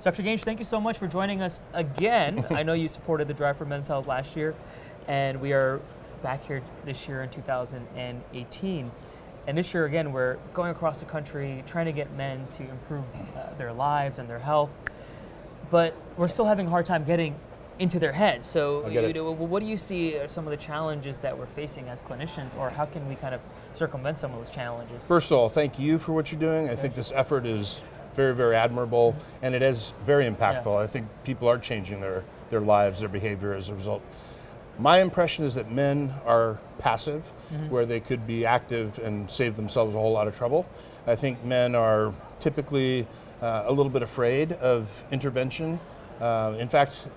StevenGange, thank you so much for joining us again. I know you supported the Drive for Men's Health last year, and we are back here this year in 2018. And this year, again, we're going across the country trying to get men to improve their lives and their health, but we're still having a hard time getting into their heads. So what do you see are some of the challenges that we're facing as clinicians, or how can we kind of circumvent some of those challenges? First of all, thank you for what you're doing. I think this effort is very, very admirable, and it is very impactful. Yeah. I think people are changing their lives, their behavior as a result. My impression is that men are passive, where they could be active and save themselves a whole lot of trouble. I think men are typically a little bit afraid of intervention. In fact,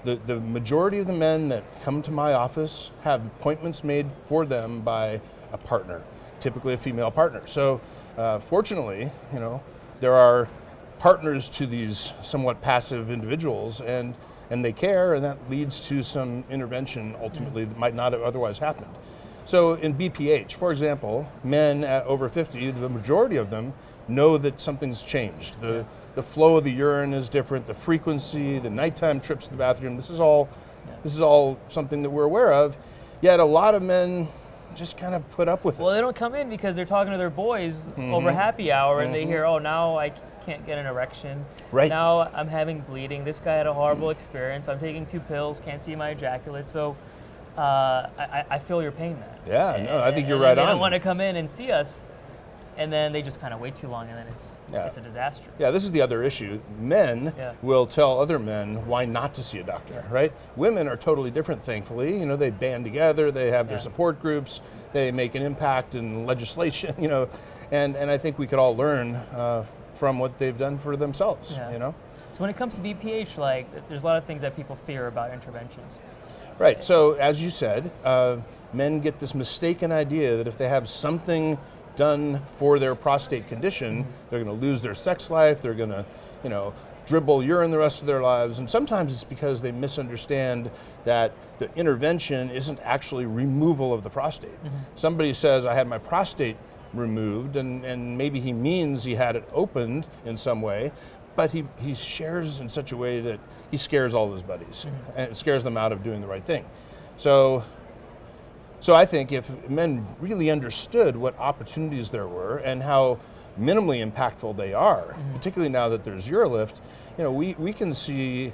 the majority of the men that come to my office have appointments made for them by a partner, typically a female partner. So fortunately, there are partners to these somewhat passive individuals, and they care, and that leads to some intervention ultimately that might not have otherwise happened. So in BPH, for example, men at over 50, the majority of them know that something's changed. The flow of the urine is different, the frequency, the nighttime trips to the bathroom, this is all something that we're aware of, yet a lot of men just kind of put up with it. Well, they don't come in because they're talking to their boys over happy hour, and they hear, oh, now I can't get an erection. Right. Now I'm having bleeding. This guy had a horrible experience. I'm taking 2 pills, can't see my ejaculate. So I feel your pain, man. Yeah, no, I think you're right on. They don't want to come in and see us, and then they just kind of wait too long, and then it's a disaster. Yeah, this is the other issue. Men will tell other men why not to see a doctor, right? Women are totally different, thankfully. They band together, they have their support groups, they make an impact in legislation, and I think we could all learn from what they've done for themselves, So when it comes to BPH, there's a lot of things that people fear about interventions. Right, so as you said, men get this mistaken idea that if they have something done for their prostate condition, they're going to lose their sex life, they're going to, dribble urine the rest of their lives, and sometimes it's because they misunderstand that the intervention isn't actually removal of the prostate. Somebody says, I had my prostate removed, and maybe he means he had it opened in some way, but he shares in such a way that he scares all of his buddies, and it scares them out of doing the right thing. So I think if men really understood what opportunities there were and how minimally impactful they are, particularly now that there's UroLift, we can see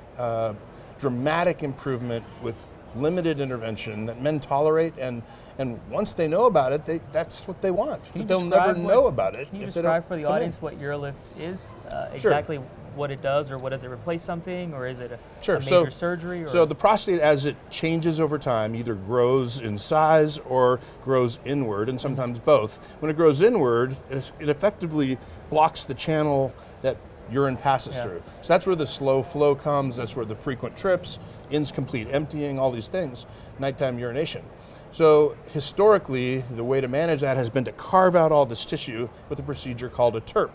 dramatic improvement with limited intervention that men tolerate, and once they know about it, that's what they want. But they'll never know about it. Can you describe for the audience what UroLift is, exactly what it does, or what does it replace something, or is it a major surgery? Or? So the prostate, as it changes over time, either grows in size or grows inward, and sometimes both. When it grows inward, it effectively blocks the channel that urine passes through. So that's where the slow flow comes, that's where the frequent trips, incomplete emptying, all these things, nighttime urination. So historically, the way to manage that has been to carve out all this tissue with a procedure called a TURP.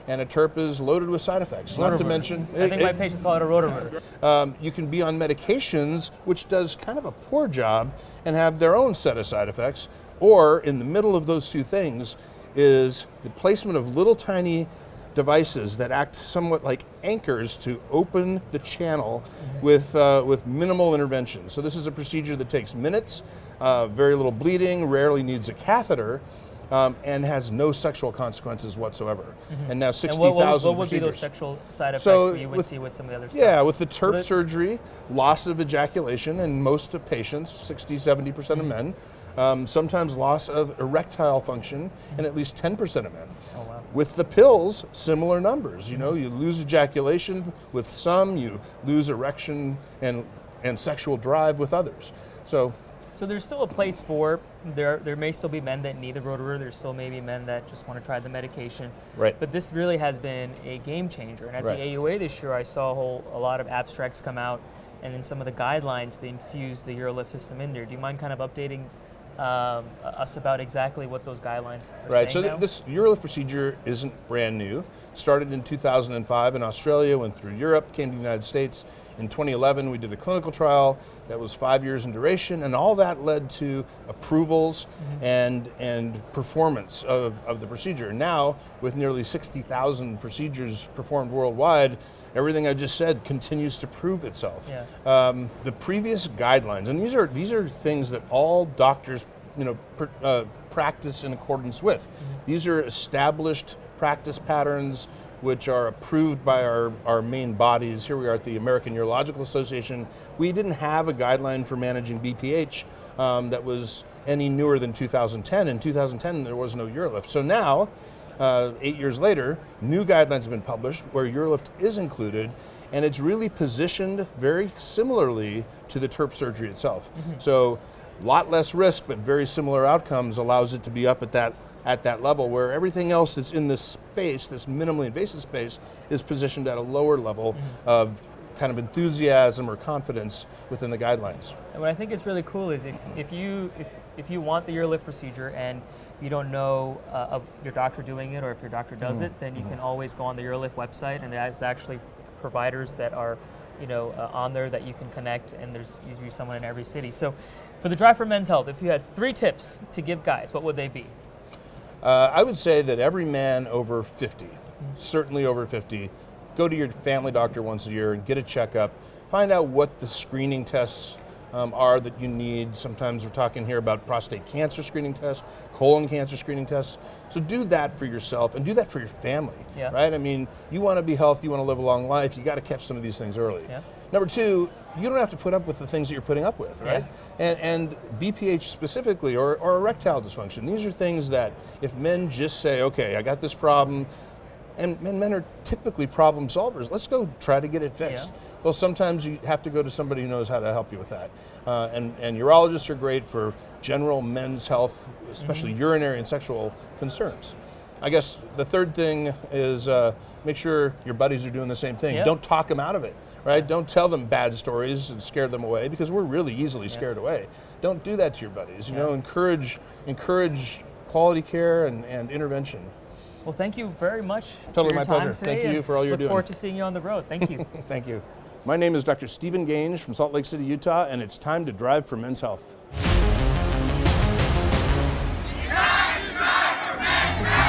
And a TURP is loaded with side effects. Not to mention, I think my patients call it a rotor. You can be on medications, which does kind of a poor job and have their own set of side effects. Or in the middle of those two things is the placement of little tiny devices that act somewhat like anchors to open the channel with minimal intervention. So this is a procedure that takes minutes, very little bleeding, rarely needs a catheter, and has no sexual consequences whatsoever. And now 60,000 procedures. What would be those sexual side effects you would see with some of the other stuff? Yeah, with the TURP surgery, loss of ejaculation in most of patients, 60-70% of men. Sometimes loss of erectile function in at least 10% of men. Oh, wow. With the pills, similar numbers. You lose ejaculation with some, you lose erection and sexual drive with others. So there's still a place for, there may still be men that need the rotor, there's still maybe men that just want to try the medication. Right. But this really has been a game changer. And at the AUA this year, I saw a lot of abstracts come out, and in some of the guidelines, they infused the UroLift system in there. Do you mind kind of updating us about exactly what those guidelines are saying? So this UroLift procedure isn't brand new. Started in 2005 in Australia, went through Europe, came to the United States. In 2011, we did a clinical trial that was 5 years in duration, and all that led to approvals and performance of the procedure. Now, with nearly 60,000 procedures performed worldwide, everything I just said continues to prove itself. Yeah. The previous guidelines, and these are things that all doctors, practice in accordance with. These are established practice patterns which are approved by our main bodies. Here we are at the American Urological Association. We didn't have a guideline for managing BPH that was any newer than 2010. In 2010, there was no UroLift. So now, 8 years later, new guidelines have been published where UroLift is included, and it's really positioned very similarly to the TURP surgery itself. So a lot less risk, but very similar outcomes allows it to be up at that level, where everything else that's in this space, this minimally invasive space, is positioned at a lower level of kind of enthusiasm or confidence within the guidelines. And what I think is really cool is if you want the UroLift procedure and you don't know of your doctor doing it, or if your doctor does it, then you can always go on the UroLift website, and there's actually providers that are on there that you can connect, and there's usually someone in every city. So for the Drive for Men's Health, if you had 3 tips to give guys, what would they be? I would say that every man over 50, certainly over 50, go to your family doctor once a year and get a checkup. Find out what the screening tests are that you need. Sometimes we're talking here about prostate cancer screening tests, colon cancer screening tests. So do that for yourself and do that for your family, right? I mean, you want to be healthy, you want to live a long life, you got to catch some of these things early. Yeah. Number 2, you don't have to put up with the things that you're putting up with, right? Yeah. And BPH specifically, or erectile dysfunction, these are things that if men just say, okay, I got this problem, and men are typically problem solvers, let's go try to get it fixed. Yeah. Well, sometimes you have to go to somebody who knows how to help you with that. And urologists are great for general men's health, especially urinary and sexual concerns. I guess the third thing is make sure your buddies are doing the same thing. Yeah. Don't talk them out of it, right? Don't tell them bad stories and scare them away, because we're really easily scared away. Don't do that to your buddies. Encourage quality care and intervention. Well, thank you very much. Totally for your my time pleasure. today, Thank you for all you're look doing. Look forward to seeing you on the road. Thank you. Thank you. My name is Dr. StevenGange from Salt Lake City, Utah, and it's time to drive for men's health. Time to drive for men's health!